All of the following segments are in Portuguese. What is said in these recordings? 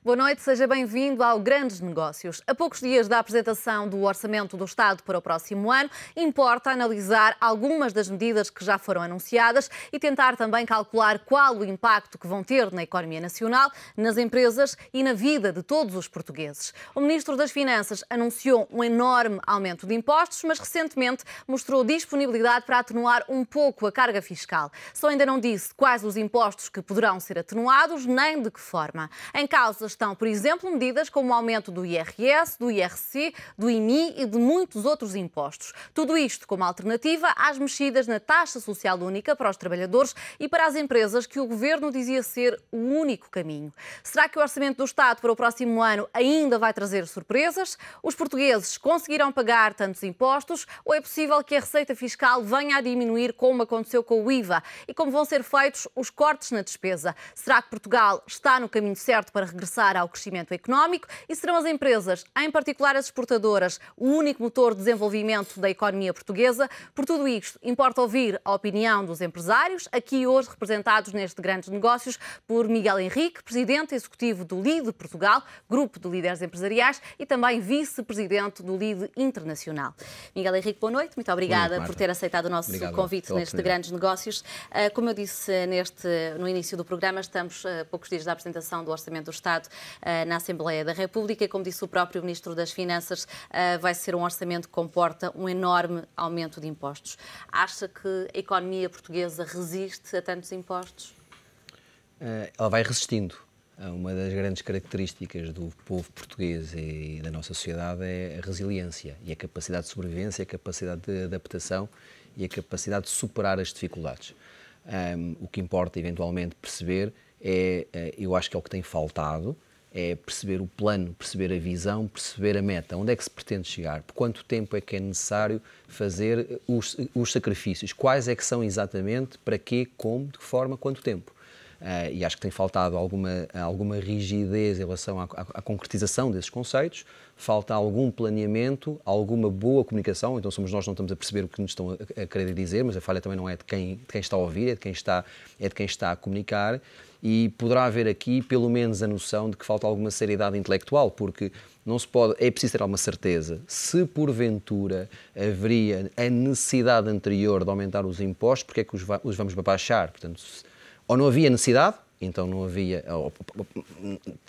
Boa noite, seja bem-vindo ao Grandes Negócios. A poucos dias da apresentação do Orçamento do Estado para o próximo ano, importa analisar algumas das medidas que já foram anunciadas e tentar também calcular qual o impacto que vão ter na economia nacional, nas empresas e na vida de todos os portugueses. O Ministro das Finanças anunciou um enorme aumento de impostos, mas recentemente mostrou disponibilidade para atenuar um pouco a carga fiscal. Só ainda não disse quais os impostos que poderão ser atenuados, nem de que forma. Em causa estão, por exemplo, medidas como o aumento do IRS, do IRC, do IMI e de muitos outros impostos. Tudo isto como alternativa às mexidas na taxa social única para os trabalhadores e para as empresas que o Governo dizia ser o único caminho. Será que o Orçamento do Estado para o próximo ano ainda vai trazer surpresas? Os portugueses conseguirão pagar tantos impostos ou é possível que a receita fiscal venha a diminuir como aconteceu com o IVA? E como vão ser feitos os cortes na despesa? Será que Portugal está no caminho certo para regressar ao crescimento económico e serão as empresas, em particular as exportadoras, o único motor de desenvolvimento da economia portuguesa? Por tudo isto, importa ouvir a opinião dos empresários, aqui hoje representados neste Grandes Negócios por Miguel Henrique, Presidente Executivo do LIDE Portugal, Grupo de Líderes Empresariais e também Vice-Presidente do LIDE Internacional. Miguel Henrique, boa noite. Muito obrigada por ter aceitado o nosso convite neste Grandes Negócios. Como eu disse no início do programa, estamos a poucos dias da apresentação do Orçamento do Estado na Assembleia da República e, como disse o próprio Ministro das Finanças, vai ser um orçamento que comporta um enorme aumento de impostos. Acha que a economia portuguesa resiste a tantos impostos? Ela vai resistindo. Uma das grandes características do povo português e da nossa sociedade é a resiliência e a capacidade de sobrevivência, a capacidade de adaptação e a capacidade de superar as dificuldades. O que importa, eventualmente, perceber eu acho que é o que tem faltado, é perceber o plano, perceber a visão, perceber a meta, onde é que se pretende chegar, por quanto tempo é que é necessário fazer os sacrifícios, quais é que são exatamente, para quê, como, de que forma, quanto tempo. E acho que tem faltado alguma rigidez em relação à concretização desses conceitos, falta algum planeamento, alguma boa comunicação, então somos nós que não estamos a perceber o que nos estão a querer dizer, mas a falha também não é de quem está a ouvir, é de quem está a comunicar, e poderá haver aqui pelo menos a noção de que falta alguma seriedade intelectual, porque não se pode, é preciso ter alguma certeza, se porventura haveria a necessidade anterior de aumentar os impostos, porque é que os vamos baixar? Portanto, ou não havia necessidade, então não havia,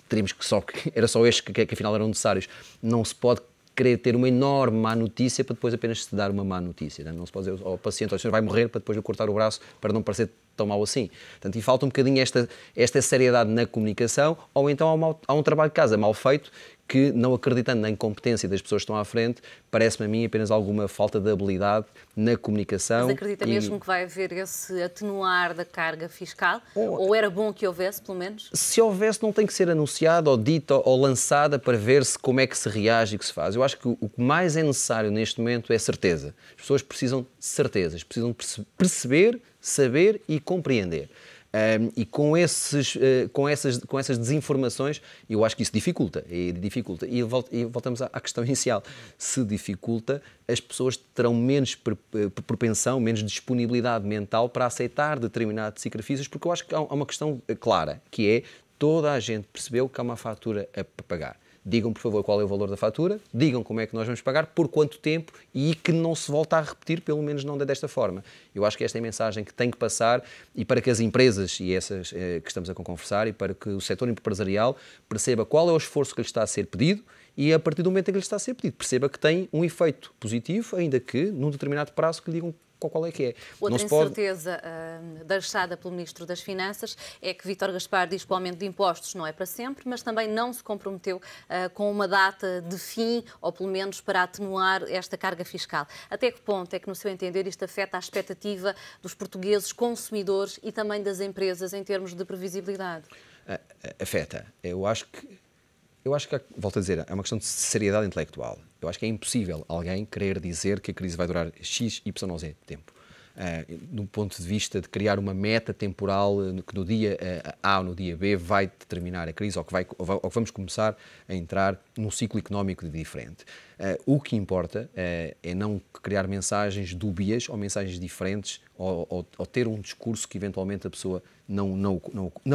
teríamos que era só estes que afinal eram necessários. Não se pode querer ter uma enorme má notícia para depois apenas se dar uma má notícia. Não se pode dizer ao paciente, o senhor vai morrer para depois eu cortar o braço para não parecer tão mal assim. Portanto, e falta um bocadinho esta seriedade na comunicação, ou então há um trabalho de casa mal feito que, não acreditando na incompetência das pessoas que estão à frente, parece-me a mim apenas alguma falta de habilidade na comunicação. Mas acredita mesmo que vai haver esse atenuar da carga fiscal? Ou era bom que houvesse, pelo menos? Se houvesse, não tem que ser anunciada ou dita ou lançada para ver-se como é que se reage e que se faz. Eu acho que o que mais é necessário neste momento é certeza. As pessoas precisam de certezas, precisam de perceber, saber e compreender. E com essas desinformações, eu acho que isso dificulta. E voltamos à questão inicial. Se dificulta, as pessoas terão menos propensão, menos disponibilidade mental para aceitar determinados sacrifícios, porque eu acho que há uma questão clara, que é toda a gente percebeu que há uma fatura a pagar. Digam, por favor, qual é o valor da fatura, digam como é que nós vamos pagar, por quanto tempo e que não se volta a repetir, pelo menos não desta forma. Eu acho que esta é a mensagem que tem que passar e para que as empresas, e essas que estamos a conversar, e para que o setor empresarial perceba qual é o esforço que lhe está a ser pedido e a partir do momento em que lhe está a ser pedido, perceba que tem um efeito positivo, ainda que num determinado prazo que lhe digam qual é que é. Outra incerteza deixada pelo Ministro das Finanças é que Vítor Gaspar diz que o aumento de impostos não é para sempre, mas também não se comprometeu com uma data de fim, ou pelo menos para atenuar esta carga fiscal. Até que ponto é que, no seu entender, isto afeta a expectativa dos portugueses consumidores e também das empresas em termos de previsibilidade? Afeta. Eu acho que, volto a dizer, é uma questão de seriedade intelectual. Eu acho que é impossível alguém querer dizer que a crise vai durar X, Y, Z tempo. Do ponto de vista de criar uma meta temporal que no dia A ou no dia B vai determinar a crise ou que vamos começar a entrar num ciclo económico diferente. O que importa é não criar mensagens dúbias ou mensagens diferentes ou ter um discurso que eventualmente a pessoa não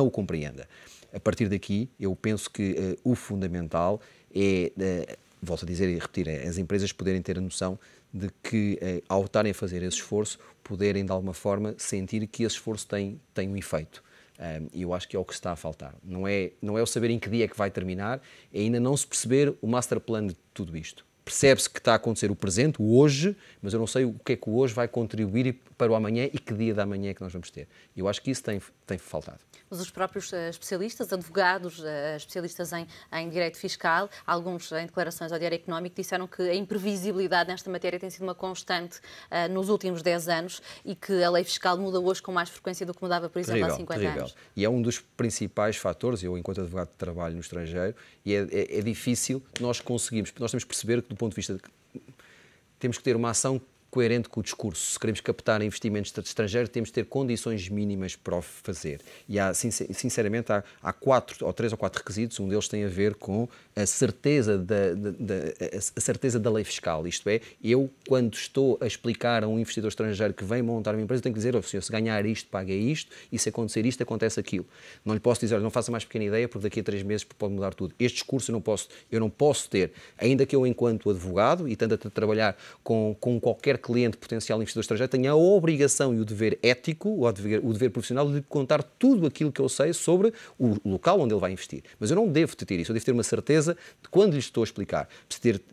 o compreenda. A partir daqui, eu penso que o fundamental é, volto a dizer e repetir, as empresas poderem ter a noção de que, ao estarem a fazer esse esforço, poderem, de alguma forma, sentir que esse esforço tem um efeito. E eu acho que é o que está a faltar. Não é o saber em que dia é que vai terminar, é ainda não se perceber o master plan de tudo isto. Percebe-se que está a acontecer o presente, o hoje, mas eu não sei o que é que o hoje vai contribuir para o amanhã e que dia da amanhã é que nós vamos ter. Eu acho que isso tem faltado. Mas os próprios especialistas, advogados, especialistas em direito fiscal, alguns em declarações ao Diário Económico, disseram que a imprevisibilidade nesta matéria tem sido uma constante nos últimos 10 anos e que a lei fiscal muda hoje com mais frequência do que mudava, por exemplo, há 50 anos. E é um dos principais fatores, eu enquanto advogado trabalho no estrangeiro, e é difícil nós conseguirmos, nós temos que perceber que do ponto de vista temos que ter uma ação coerente com o discurso. Se queremos captar investimentos estrangeiros, temos de ter condições mínimas para o fazer. E sinceramente, há 3 ou 4 requisitos. Um deles tem a ver com a certeza da lei fiscal. Isto é, eu, quando estou a explicar a um investidor estrangeiro que vem montar uma empresa, tenho que dizer, senhor, se ganhar isto, paga isto, e se acontecer isto, acontece aquilo. Não lhe posso dizer, olha, não faça mais pequena ideia, porque daqui a 3 meses pode mudar tudo. Este discurso eu não posso ter, ainda que eu, enquanto advogado, e tanto a trabalhar com qualquer cliente potencial investidor estrangeiro, tenha a obrigação e o dever ético, o dever profissional de contar tudo aquilo que eu sei sobre o local onde ele vai investir. Mas eu não devo ter isso, eu devo ter uma certeza de quando lhe estou a explicar.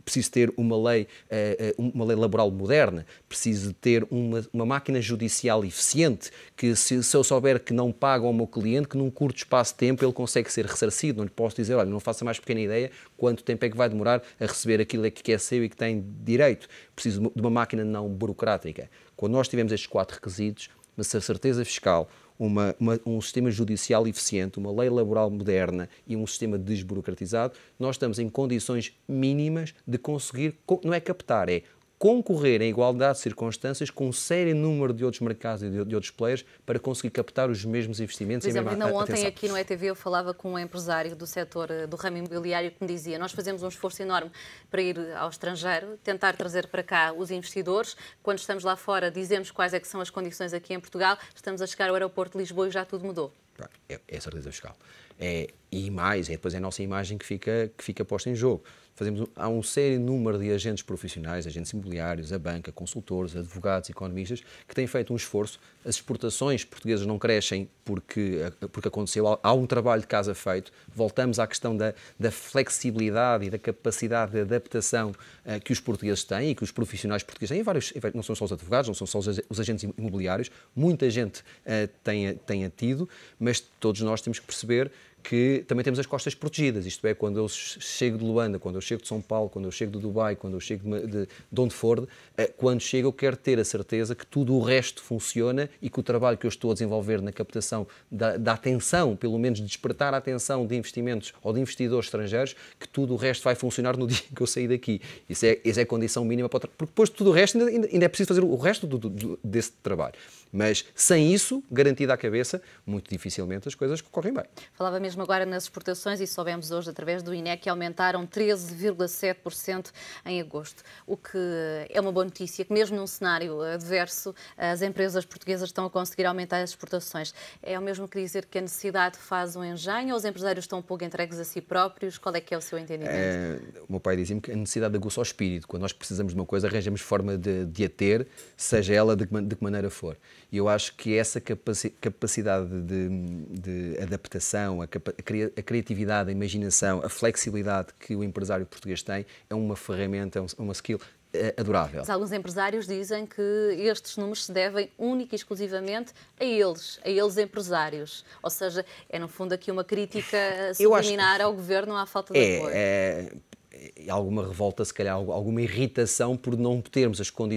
Preciso ter uma lei laboral moderna, preciso ter uma máquina judicial eficiente, que se eu souber que não paga ao meu cliente, que num curto espaço de tempo ele consegue ser ressarcido. Não lhe posso dizer, olha, não faça mais pequena ideia quanto tempo é que vai demorar a receber aquilo que é seu e que tem direito. Preciso de uma máquina não burocrática. Quando nós tivermos estes 4 requisitos, uma certeza fiscal, um sistema judicial eficiente, uma lei laboral moderna e um sistema desburocratizado, nós estamos em condições mínimas de conseguir, não é captar, é concorrer em igualdade de circunstâncias com um sério número de outros mercados e de outros players para conseguir captar os mesmos investimentos. Por exemplo, ainda ontem aqui no ETV eu falava com um empresário do setor do ramo imobiliário que me dizia, nós fazemos um esforço enorme para ir ao estrangeiro, tentar trazer para cá os investidores, quando estamos lá fora dizemos quais é que são as condições aqui em Portugal, estamos a chegar ao aeroporto de Lisboa e já tudo mudou. É a certeza fiscal. E mais, depois é a nossa imagem que fica posta em jogo. Há um sério número de agentes profissionais, agentes imobiliários, a banca, consultores, advogados, economistas, que têm feito um esforço. As exportações portuguesas não crescem porque aconteceu. Há um trabalho de casa feito. Voltamos à questão da flexibilidade e da capacidade de adaptação que os portugueses têm e que os profissionais portugueses têm. Não são só os advogados, não são só os agentes imobiliários. Muita gente tenha tido, mas todos nós temos que perceber que também temos as costas protegidas, isto é, quando eu chego de Luanda, quando eu chego de São Paulo, quando eu chego de Dubai, quando eu chego de onde for, quando chego eu quero ter a certeza que tudo o resto funciona e que o trabalho que eu estou a desenvolver na captação da atenção, pelo menos de despertar a atenção de investimentos ou de investidores estrangeiros, que tudo o resto vai funcionar no dia que eu sair daqui. Isso é a condição mínima, porque depois de tudo o resto ainda é preciso fazer o resto desse trabalho. Mas sem isso, garantida à cabeça, muito dificilmente as coisas correm bem. Falava mesmo agora nas exportações e soubemos hoje, através do INE, que aumentaram 13,7% em agosto, o que é uma boa notícia, que mesmo num cenário adverso, as empresas portuguesas estão a conseguir aumentar as exportações. É o mesmo que dizer que a necessidade faz um engenho ou os empresários estão um pouco entregues a si próprios? Qual é que é o seu entendimento? O meu pai dizia-me que a necessidade aguça o espírito. Quando nós precisamos de uma coisa, arranjamos forma de a ter, seja ela de que maneira for. E eu acho que essa capacidade de adaptação, a criatividade, a imaginação, a flexibilidade que o empresário português tem é uma ferramenta, é uma skill adorável. Mas alguns empresários dizem que estes números se devem única e exclusivamente a eles empresários. Ou seja, é no fundo aqui uma crítica subliminar ao governo à falta de apoio. Alguma revolta, se calhar alguma irritação por não termos por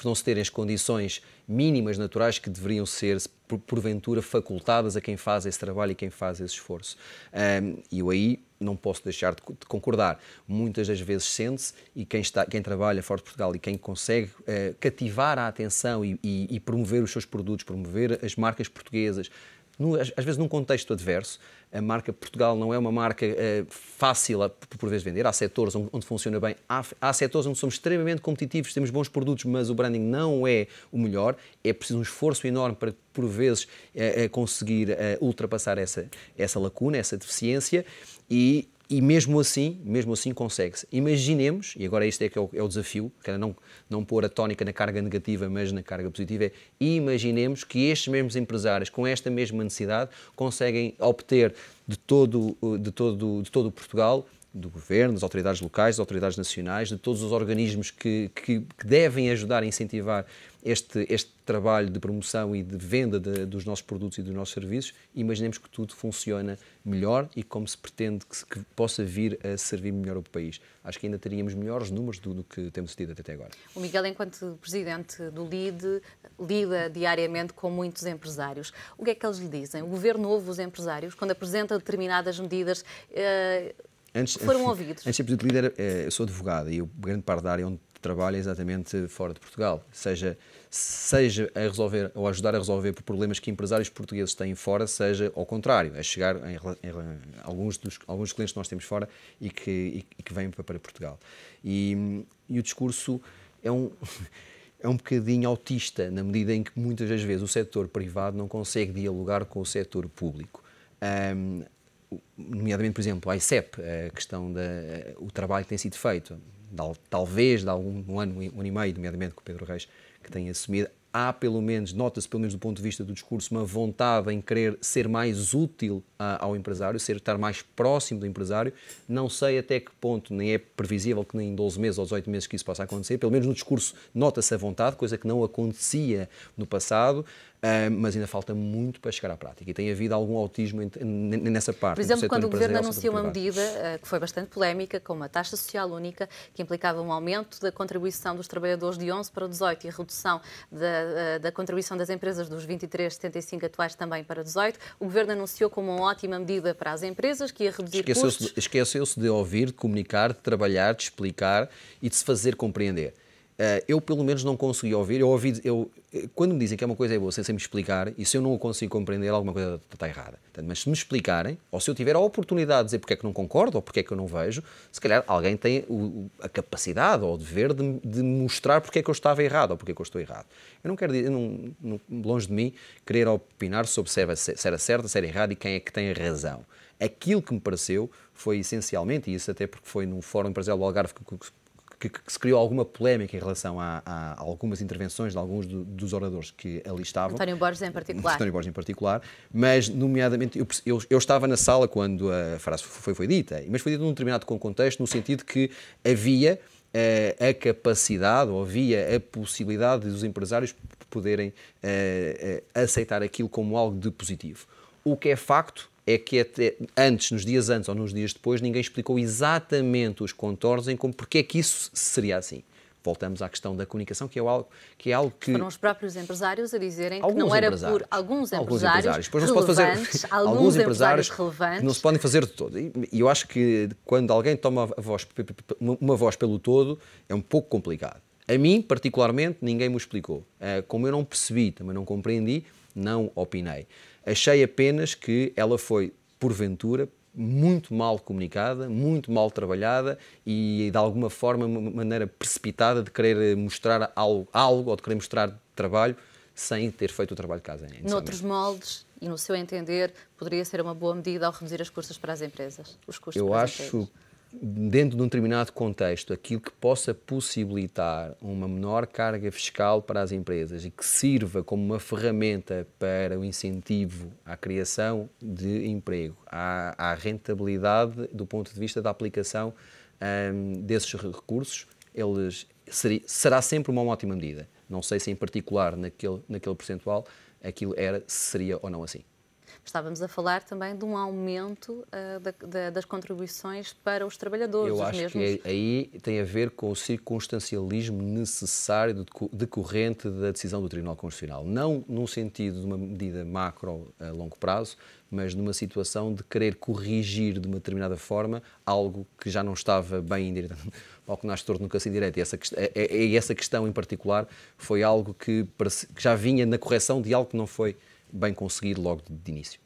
não se terem as condições mínimas naturais que deveriam ser porventura facultadas a quem faz esse trabalho e quem faz esse esforço. E eu aí não posso deixar de concordar. Muitas das vezes sente-se, e quem trabalha fora de Portugal e quem consegue cativar a atenção e promover os seus produtos, promover as marcas portuguesas, às vezes num contexto adverso. A marca Portugal não é uma marca fácil, por vezes, vender. Há setores onde funciona bem, há setores onde somos extremamente competitivos, temos bons produtos, mas o branding não é o melhor. É preciso um esforço enorme para, por vezes, conseguir ultrapassar essa lacuna, essa deficiência, e mesmo assim consegue-se. Imaginemos, e agora este é que é o desafio, que é não pôr a tónica na carga negativa, mas na carga positiva, imaginemos que estes mesmos empresários, com esta mesma necessidade, conseguem obter de todo o Portugal, do governo, das autoridades locais, das autoridades nacionais, de todos os organismos que devem ajudar a incentivar este trabalho de promoção e de venda dos nossos produtos e dos nossos serviços. Imaginemos que tudo funciona melhor e como se pretende que possa vir a servir melhor o país. Acho que ainda teríamos melhores números do que temos tido até agora. O Miguel, enquanto presidente do LIDE, lida diariamente com muitos empresários. O que é que eles lhe dizem? O governo ouve os empresários quando apresenta determinadas medidas? Foram ouvidos? Antes de ser presidente do LIDE, eu sou advogado e grande parte da área onde trabalho é exatamente fora de Portugal. Seja a resolver ou ajudar a resolver problemas que empresários portugueses têm fora, seja ao contrário, a chegar em alguns clientes que nós temos fora e que vêm para Portugal. E o discurso é um bocadinho autista, na medida em que muitas das vezes o setor privado não consegue dialogar com o setor público. Nomeadamente, por exemplo, a ICEP, a questão o trabalho que tem sido feito, talvez de um ano e meio, nomeadamente com o Pedro Reis, que tem assumido, nota-se pelo menos do ponto de vista do discurso, uma vontade em querer ser mais útil ao empresário, estar mais próximo do empresário. Não sei até que ponto, nem é previsível que nem em 12 meses ou 18 meses que isso possa acontecer, pelo menos no discurso nota-se a vontade, coisa que não acontecia no passado, mas ainda falta muito para chegar à prática e tem havido algum autismo nessa parte. Por exemplo, quando o Governo anunciou uma medida que foi bastante polémica, como a taxa social única, que implicava um aumento da contribuição dos trabalhadores de 11 para 18 e a redução da contribuição das empresas dos 23,75 atuais também para 18, o Governo anunciou como uma ótima medida para as empresas, que ia reduzir custos. Esqueceu-se de ouvir, de comunicar, de trabalhar, de explicar e de se fazer compreender. Eu, pelo menos, não consegui ouvir. Quando me dizem que é uma coisa é boa sem me explicar, e se eu não o consigo compreender, alguma coisa está errada. Mas se me explicarem, ou se eu tiver a oportunidade de dizer porque é que não concordo ou porque é que eu não vejo, se calhar alguém tem a capacidade ou o dever de mostrar porque é que eu estava errado ou porque é que eu estou errado. Eu não quero dizer, longe de mim, querer opinar sobre se era certo, se era errado e quem é que tem a razão. Aquilo que me pareceu foi essencialmente, e isso até porque foi no Fórum Empresarial do Algarve que se criou alguma polémica em relação a algumas intervenções de alguns dos oradores que ali estavam. António Borges em particular. Mas, nomeadamente, eu estava na sala quando a frase foi dita, mas foi dita num determinado contexto, no sentido que havia a capacidade ou havia a possibilidade dos empresários poderem aceitar aquilo como algo de positivo. O que é facto é que até nos dias antes ou nos dias depois, ninguém explicou exatamente os contornos em porque é que isso seria assim. Voltamos à questão da comunicação, que é algo que... Foram os próprios empresários a dizerem que não era por alguns empresários relevantes, que não se podem fazer de todo. E eu acho que quando alguém toma uma voz pelo todo, é um pouco complicado. A mim, particularmente, ninguém me explicou. Como eu não percebi, também não compreendi, não opinei. Achei apenas que ela foi, porventura, muito mal comunicada, muito mal trabalhada e, de alguma forma, uma maneira precipitada de querer mostrar algo ou de querer mostrar trabalho sem ter feito o trabalho de casa. Noutros moldes, e no seu entender, poderia ser uma boa medida ao reduzir os custos para as empresas? Eu acho, dentro de um determinado contexto, aquilo que possa possibilitar uma menor carga fiscal para as empresas e que sirva como uma ferramenta para o incentivo à criação de emprego, à rentabilidade do ponto de vista da aplicação desses recursos, será sempre uma ótima medida. Não sei se em particular naquele percentual aquilo seria ou não assim. Estávamos a falar também de um aumento das contribuições para os trabalhadores. Eu acho que aí tem a ver com o circunstancialismo necessário decorrente da decisão do Tribunal Constitucional. Não num sentido de uma medida macro a longo prazo, mas numa situação de querer corrigir de uma determinada forma algo que já não estava bem indireto. Ao que nasce torto nunca se indireto. E essa questão em particular foi algo que já vinha na correção de algo que não foi bem conseguir logo de início.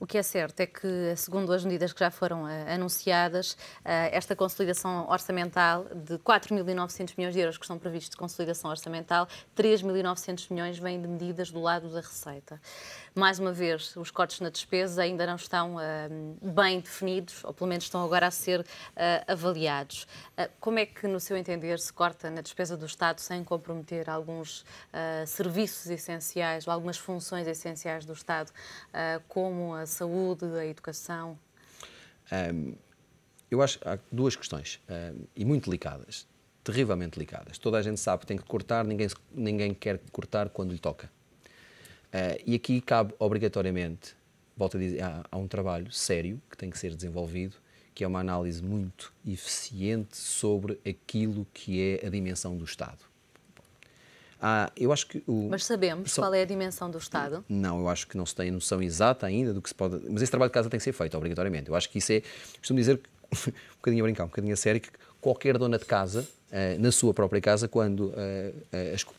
O que é certo é que, segundo as medidas que já foram anunciadas, esta consolidação orçamental de 4.900 milhões de euros que estão previstos de consolidação orçamental, 3.900 milhões vêm de medidas do lado da receita. Mais uma vez, os cortes na despesa ainda não estão bem definidos, ou pelo menos estão agora a ser avaliados. Como é que, no seu entender, se corta na despesa do Estado sem comprometer alguns serviços essenciais ou algumas funções essenciais do Estado, como a saúde, a educação? Eu acho que há duas questões, e muito delicadas, terrivelmente delicadas. Toda a gente sabe que tem que cortar, ninguém quer cortar quando lhe toca. E aqui cabe obrigatoriamente, volto a dizer, há um trabalho sério que tem que ser desenvolvido, que é uma análise muito eficiente sobre aquilo que é a dimensão do Estado. Eu acho que Mas sabemos qual é a dimensão do Estado? Não, eu acho que não se tem a noção exata ainda do que se pode... Mas esse trabalho de casa tem que ser feito, obrigatoriamente. Eu acho que isso é... Costumo dizer, um bocadinho a brincar, um bocadinho a sério, que qualquer dona de casa, na sua própria casa, quando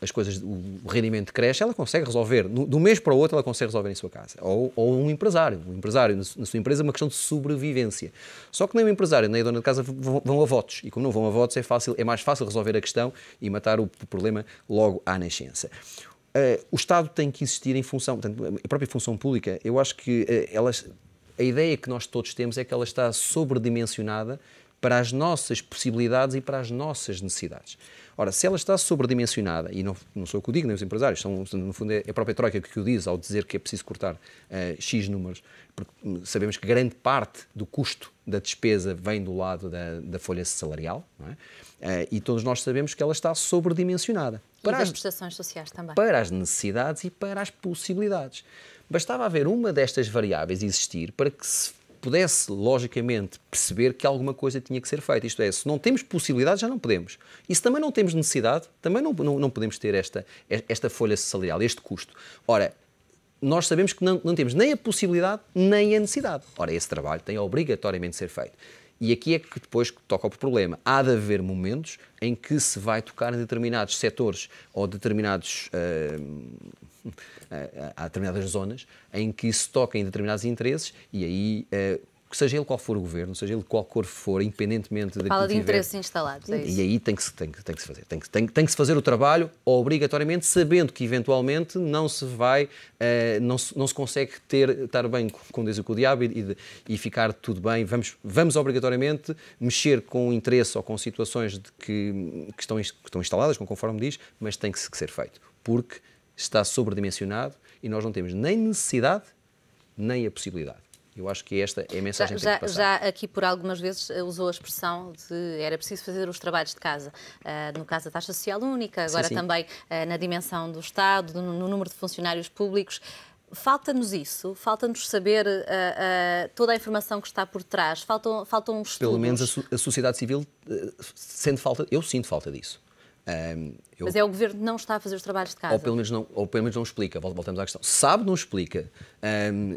as coisas, o rendimento cresce, ela consegue resolver. De um mês para o outro, ela consegue resolver em sua casa. Ou um empresário. Um empresário, na sua empresa, é uma questão de sobrevivência. Só que nem o empresário nem a dona de casa vão a votos. E como não vão a votos, é mais fácil resolver a questão e matar o problema logo à nascença. O Estado tem que existir em função... Portanto, a própria função pública, eu acho que a ideia que nós todos temos é que ela está sobredimensionada para as nossas possibilidades e para as nossas necessidades. Ora, se ela está sobredimensionada, e não sou eu que o digo, nem os empresários, no fundo é a própria Troika que o diz ao dizer que é preciso cortar X números, porque sabemos que grande parte do custo da despesa vem do lado da folha salarial, não é? E todos nós sabemos que ela está sobredimensionada. E das prestações sociais também. Para as necessidades e para as possibilidades. Bastava haver uma destas variáveis existir para que se pudesse, logicamente, perceber que alguma coisa tinha que ser feita. Isto é, se não temos possibilidade, já não podemos. E se também não temos necessidade, também não podemos ter esta folha salarial, este custo. Ora, nós sabemos que não temos nem a possibilidade, nem a necessidade. Ora, esse trabalho tem obrigatoriamente de ser feito. E aqui é que depois toca o problema. Há de haver momentos em que se vai tocar em determinados setores ou determinadas zonas em que se toca em determinados interesses e aí, seja ele qual for o governo, seja ele qual cor for, independentemente daquilo que Fala de interesses instalados, é isso. E aí tem que se fazer. Tem que se fazer o trabalho obrigatoriamente, sabendo que eventualmente não se consegue estar bem com Deus e com o diabo e ficar tudo bem. Vamos obrigatoriamente mexer com o interesse ou com situações que estão instaladas, conforme diz, mas tem que ser feito. Porque está sobredimensionado e nós não temos nem necessidade, nem a possibilidade. Eu acho que esta é a mensagem que tem que passar. Já aqui por algumas vezes usou a expressão de era preciso fazer os trabalhos de casa. No caso da taxa social única, agora sim. Também na dimensão do Estado, no número de funcionários públicos. Falta-nos isso? Falta-nos saber toda a informação que está por trás? Faltam estudos? Pelo menos a sociedade civil sente falta, eu sinto falta disso. Mas o Governo não está a fazer os trabalhos de casa? Ou pelo menos não explica, voltamos à questão. Sabe, não explica.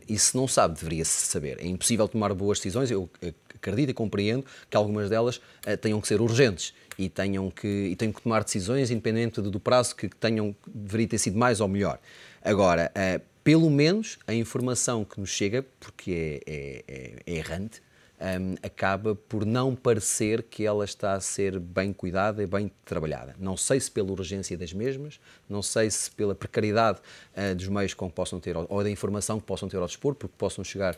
E se não sabe, deveria-se saber. É impossível tomar boas decisões, eu acredito e compreendo que algumas delas tenham que ser urgentes e tenham que tomar decisões independente do prazo que deveria ter sido mais ou melhor. Agora, pelo menos a informação que nos chega, porque é errante, acaba por não parecer que ela está a ser bem cuidada e bem trabalhada. Não sei se pela urgência das mesmas, não sei se pela precariedade dos meios com que possam ter, ou da informação que possam ter ao dispor, porque possam chegar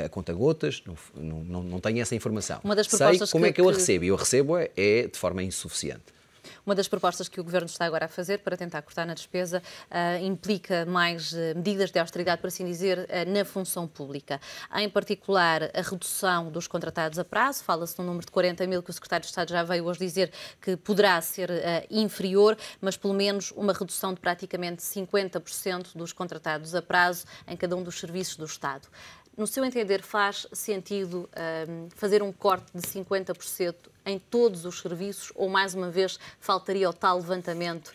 a conta-gotas, não tenho essa informação. Sei como é que eu a recebo, e eu recebo de forma insuficiente. Uma das propostas que o Governo está agora a fazer para tentar cortar na despesa implica mais medidas de austeridade, por assim dizer, na função pública. Há, em particular, a redução dos contratados a prazo. Fala-se num número de 40 mil que o Secretário de Estado já veio hoje dizer que poderá ser inferior, mas pelo menos uma redução de praticamente 50% dos contratados a prazo em cada um dos serviços do Estado. No seu entender, faz sentido fazer um corte de 50% em todos os serviços ou, mais uma vez, faltaria o tal levantamento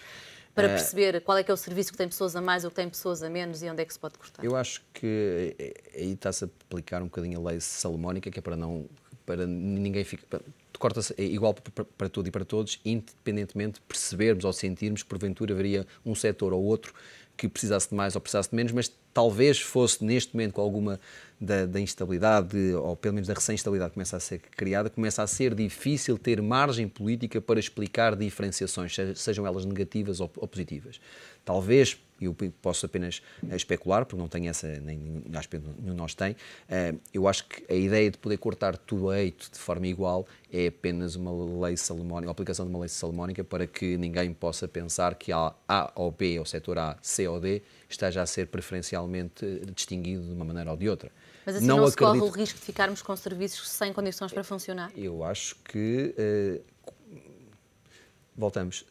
para perceber qual é que é o serviço que tem pessoas a mais ou que tem pessoas a menos e onde é que se pode cortar? Eu acho que aí está-se a aplicar um bocadinho a lei salomónica, que é para ninguém ficar... Corta-se igual para tudo e para todos, independentemente de percebermos ou sentirmos que porventura haveria um setor ou outro que precisasse de mais ou precisasse de menos, mas talvez fosse neste momento com alguma da instabilidade, ou pelo menos da recém-estabilidade que começa a ser criada, começa a ser difícil ter margem política para explicar diferenciações, sejam elas negativas ou positivas. Talvez, eu posso apenas especular, porque não tenho essa, nem acho que nenhum de nós tem, eu acho que a ideia de poder cortar tudo a eito de forma igual é apenas uma lei salomónica, a aplicação de uma lei salomónica para que ninguém possa pensar que A ou B, ou setor A, C ou D, esteja a ser preferencialmente distinguido de uma maneira ou de outra. Mas assim não se corre o risco de ficarmos com serviços sem condições para funcionar? Eu acho que... voltamos.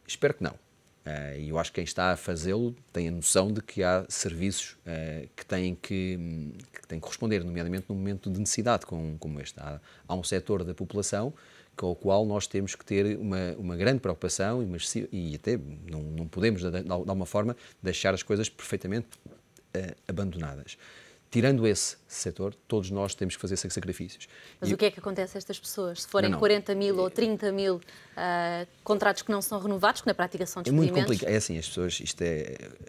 Espero que não. E eu acho que quem está a fazê-lo tem a noção de que há serviços que têm que responder, nomeadamente num momento de necessidade como este. Há um setor da população com o qual nós temos que ter uma grande preocupação e até não podemos, de alguma forma, deixar as coisas perfeitamente abandonadas. Tirando esse setor, todos nós temos que fazer sacrifícios. Mas o que é que acontece a estas pessoas? Se forem 40 mil ou 30 mil contratos que não são renovados, que na prática são despedimentos? É muito complicado. É assim, as pessoas,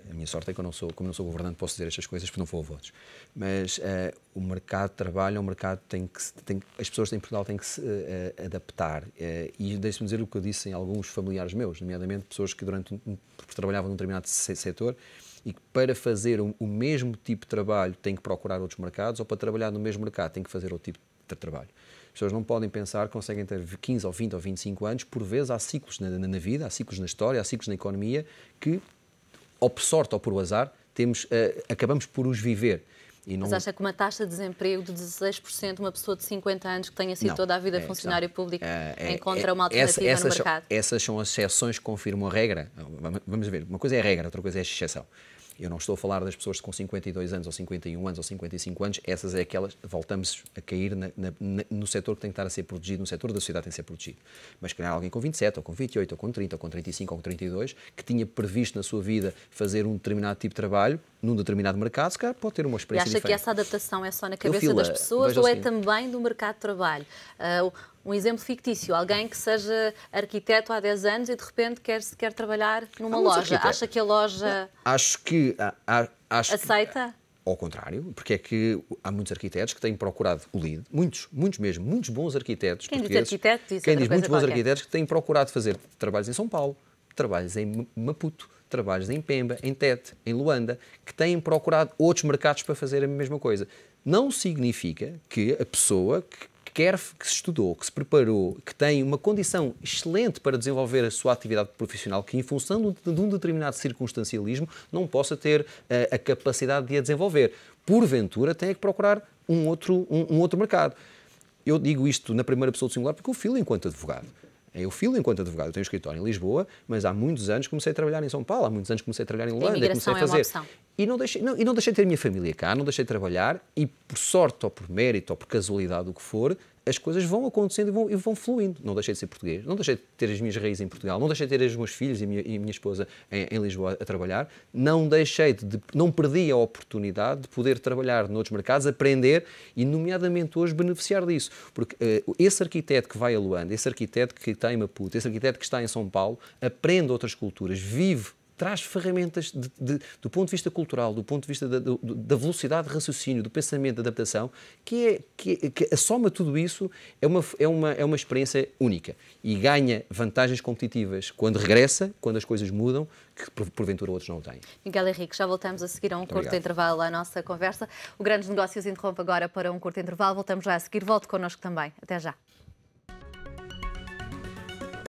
a minha sorte é que como não sou governante, posso dizer estas coisas porque não vou a votos. Mas o mercado de trabalho é um mercado as pessoas em Portugal têm que se adaptar. E deixe-me dizer o que eu disse em alguns familiares meus, nomeadamente pessoas que trabalhavam num determinado setor, e que para fazer o mesmo tipo de trabalho têm que procurar outros mercados, ou para trabalhar no mesmo mercado têm que fazer outro tipo de trabalho. As pessoas não podem pensar que conseguem ter 15 ou 20 ou 25 anos, por vezes há ciclos na vida, há ciclos na história, há ciclos na economia, que, ou por sorte ou por azar, acabamos por os viver. Mas acha que uma taxa de desemprego de 16%, uma pessoa de 50 anos que tenha sido toda a vida funcionário público, encontra uma alternativa no mercado? Essas são as exceções que confirmam a regra. Vamos ver, uma coisa é a regra, outra coisa é a exceção. Eu não estou a falar das pessoas com 52 anos, ou 51 anos, ou 55 anos, essas é aquelas, voltamos a cair no setor que tem que estar a ser protegido, no setor da sociedade que tem que ser protegido. Mas que há alguém com 27, ou com 28, ou com 30, ou com 35, ou com 32, que tinha previsto na sua vida fazer um determinado tipo de trabalho, num determinado mercado, se calhar pode ter uma experiência diferente. E acha que essa adaptação é só na cabeça das pessoas ou é também do mercado de trabalho? Um exemplo fictício, alguém que seja arquiteto há 10 anos e de repente quer trabalhar numa loja. Acha que a loja aceita? Ao contrário, porque é que há muitos arquitetos que têm procurado o LEED, muitos mesmo, muitos bons arquitetos portugueses. Quem diz muitos bons arquitetos que têm procurado fazer trabalhos em São Paulo, trabalhos em Maputo, trabalhos em Pemba, em Tete, em Luanda, que têm procurado outros mercados para fazer a mesma coisa. Não significa que a pessoa que se estudou, que se preparou, que tem uma condição excelente para desenvolver a sua atividade profissional, que em função de um determinado circunstancialismo não possa ter a capacidade de a desenvolver. Porventura, tem que procurar um outro mercado. Eu digo isto na primeira pessoa do singular porque eu filo enquanto advogado. Eu tenho um escritório em Lisboa, mas há muitos anos comecei a trabalhar em São Paulo, há muitos anos comecei a trabalhar em Luanda, comecei a fazer. É uma opção. E não deixei de ter a minha família cá, não deixei de trabalhar e, por sorte ou por mérito ou por casualidade, o que for, as coisas vão acontecendo e vão fluindo. Não deixei de ser português, não deixei de ter as minhas raízes em Portugal, não deixei de ter os meus filhos e a minha esposa em Lisboa a trabalhar, não perdi a oportunidade de poder trabalhar noutros mercados, aprender e, nomeadamente hoje, beneficiar disso. Porque esse arquiteto que vai a Luanda, esse arquiteto que está em Maputo, esse arquiteto que está em São Paulo, aprende outras culturas, vive, traz ferramentas do ponto de vista cultural, do ponto de vista da velocidade de raciocínio, do pensamento, da adaptação, que a soma de tudo isso é uma experiência única e ganha vantagens competitivas quando regressa, quando as coisas mudam, que porventura outros não têm. Miguel Henrique, já voltamos a seguir a um curto intervalo à nossa conversa. O Grandes Negócios interrompe agora para um curto intervalo. Voltamos já a seguir. Volte connosco também. Até já.